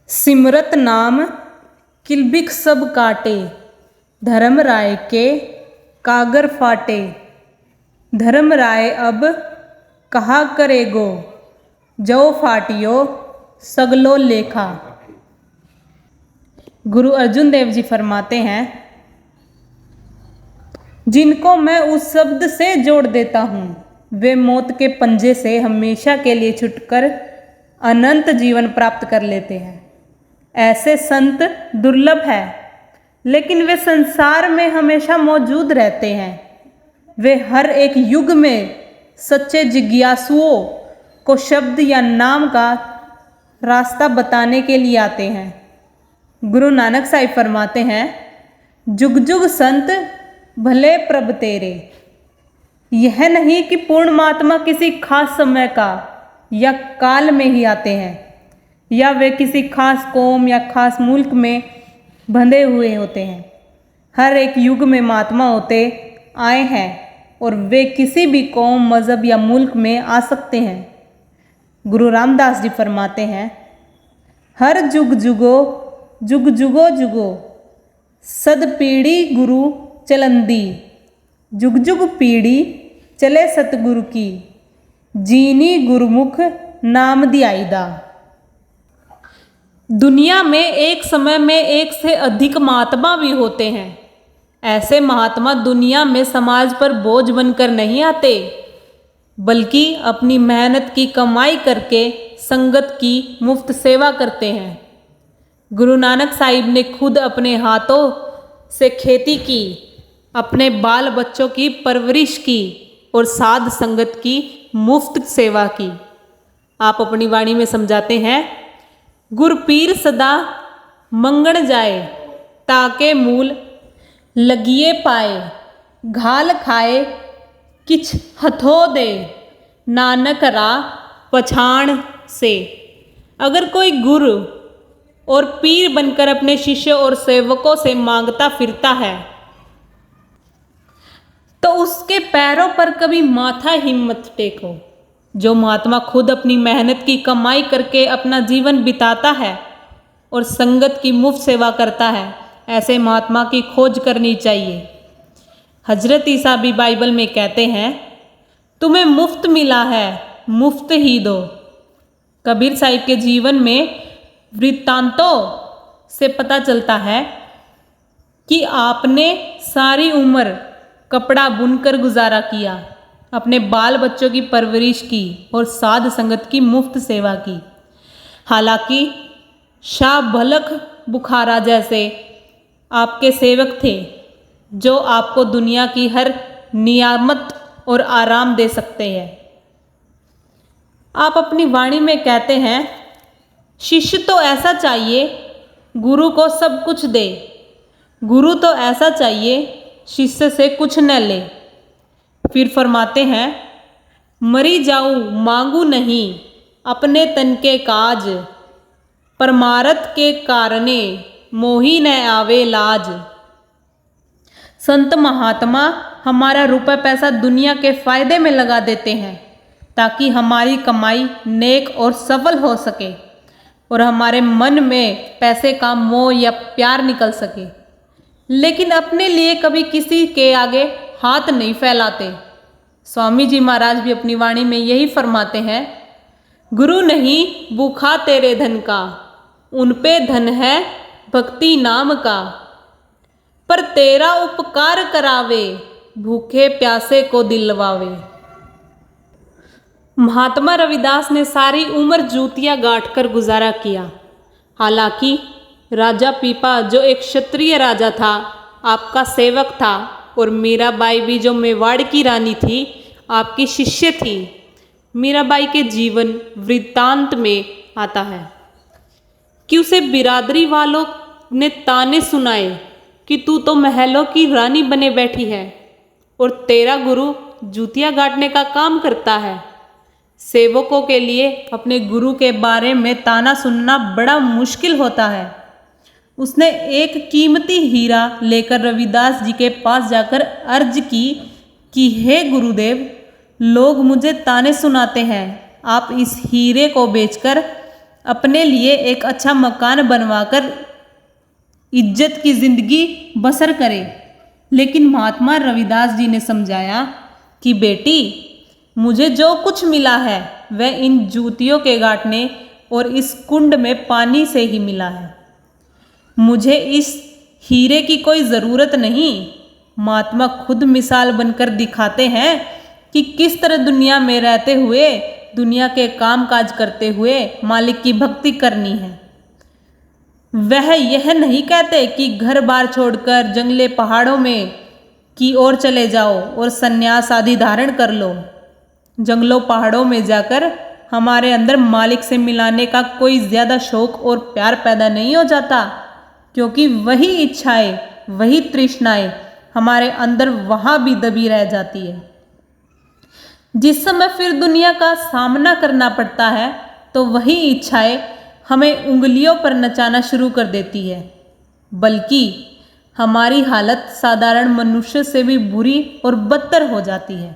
सिमरत नाम किलबिख सब काटे, धर्म राय के कागर फाटे। धर्म राय अब कहा करेगो, जो फाटियो सगलो लेखा। गुरु अर्जुन देव जी फरमाते हैं, जिनको मैं उस शब्द से जोड़ देता हूँ वे मौत के पंजे से हमेशा के लिए छुटकर अनंत जीवन प्राप्त कर लेते हैं। ऐसे संत दुर्लभ है, लेकिन वे संसार में हमेशा मौजूद रहते हैं। वे हर एक युग में सच्चे जिज्ञासुओं को शब्द या नाम का रास्ता बताने के लिए आते हैं। गुरु नानक साहिब फरमाते हैं, जुग जुग संत भले प्रभ तेरे। यह नहीं कि पूर्ण महात्मा किसी खास समय का या काल में ही आते हैं, या वे किसी खास कौम या खास मुल्क में बंधे हुए होते हैं। हर एक युग में महात्मा होते आए हैं और वे किसी भी कौम, मज़हब या मुल्क में आ सकते हैं। गुरु रामदास जी फरमाते हैं, हर जुग जुगो जुग जुगो जुगो सद पीढ़ी गुरु चलंदी। जुग जुग पीढ़ी चले सतगुरु की, जीनी गुरुमुख नाम दियाईदा। दुनिया में एक समय में एक से अधिक महात्मा भी होते हैं। ऐसे महात्मा दुनिया में समाज पर बोझ बनकर नहीं आते, बल्कि अपनी मेहनत की कमाई करके संगत की मुफ्त सेवा करते हैं। गुरु नानक साहिब ने खुद अपने हाथों से खेती की, अपने बाल बच्चों की परवरिश की और साध संगत की मुफ्त सेवा की। आप अपनी वाणी में समझाते हैं, गुर पीर सदा मंगण जाए, ताके मूल लगिए पाए। घाल खाए किछ हथो दे, नानक रा पछाण से। अगर कोई गुरु और पीर बनकर अपने शिष्य और सेवकों से मांगता फिरता है, तो उसके पैरों पर कभी माथा ही मत टेको। जो महात्मा खुद अपनी मेहनत की कमाई करके अपना जीवन बिताता है और संगत की मुफ्त सेवा करता है, ऐसे महात्मा की खोज करनी चाहिए। हजरत ईसा भी बाइबल में कहते हैं, तुम्हें मुफ्त मिला है, मुफ्त ही दो। कबीर साहिब के जीवन में वृत्तांतों से पता चलता है कि आपने सारी उम्र कपड़ा बुनकर गुजारा किया, अपने बाल बच्चों की परवरिश की और साध संगत की मुफ्त सेवा की। हालांकि शाह भलख बुखारा जैसे आपके सेवक थे, जो आपको दुनिया की हर नियामत और आराम दे सकते हैं। आप अपनी वाणी में कहते हैं, शिष्य तो ऐसा चाहिए गुरु को सब कुछ दे, गुरु तो ऐसा चाहिए शिष्य से कुछ न ले। फिर फरमाते हैं, मरी जाऊं मांगू नहीं अपने तन के काज, परमारथ के कारणे मोही न आवे लाज। संत महात्मा हमारा रुपया पैसा दुनिया के फायदे में लगा देते हैं, ताकि हमारी कमाई नेक और सफल हो सके और हमारे मन में पैसे का मोह या प्यार निकल सके, लेकिन अपने लिए कभी किसी के आगे हाथ नहीं फैलाते। स्वामी जी महाराज भी अपनी वाणी में यही फरमाते हैं, गुरु नहीं भूखा तेरे धन का, उन पे धन है भक्ति नाम का। पर तेरा उपकार करावे, भूखे प्यासे को दिलवावे। महात्मा रविदास ने सारी उम्र जूतियां गांठ कर गुजारा किया। हालांकि राजा पीपा, जो एक क्षत्रिय राजा था, आपका सेवक था, और मीराबाई भी, जो मेवाड़ की रानी थी, आपकी शिष्य थी। मीराबाई के जीवन वृत्तांत में आता है कि उसे बिरादरी वालों ने ताने सुनाए कि तू तो महलों की रानी बने बैठी है और तेरा गुरु जूतियां गांठने का काम करता है। सेवकों के लिए अपने गुरु के बारे में ताना सुनना बड़ा मुश्किल होता है। उसने एक कीमती हीरा लेकर रविदास जी के पास जाकर अर्ज की कि हे गुरुदेव, लोग मुझे ताने सुनाते हैं, आप इस हीरे को बेचकर अपने लिए एक अच्छा मकान बनवाकर इज्जत की जिंदगी बसर करे। लेकिन महात्मा रविदास जी ने समझाया कि बेटी, मुझे जो कुछ मिला है वह इन जूतियों के गांठने और इस कुंड में पानी से ही मिला है। मुझे इस हीरे की कोई ज़रूरत नहीं। महात्मा खुद मिसाल बनकर दिखाते हैं कि किस तरह दुनिया में रहते हुए, दुनिया के काम काज करते हुए मालिक की भक्ति करनी है। वह यह नहीं कहते कि घर बार छोड़कर जंगले पहाड़ों में की ओर चले जाओ और संन्यास आदि धारण कर लो। जंगलों पहाड़ों में जाकर हमारे अंदर मालिक से मिलाने का कोई ज़्यादा शौक और प्यार पैदा नहीं हो जाता, क्योंकि वही इच्छाएं, वही तृष्णाएं हमारे अंदर वहाँ भी दबी रह जाती है। जिस समय फिर दुनिया का सामना करना पड़ता है तो वही इच्छाएं हमें उंगलियों पर नचाना शुरू कर देती है। बल्कि हमारी हालत साधारण मनुष्य से भी बुरी और बदतर हो जाती है।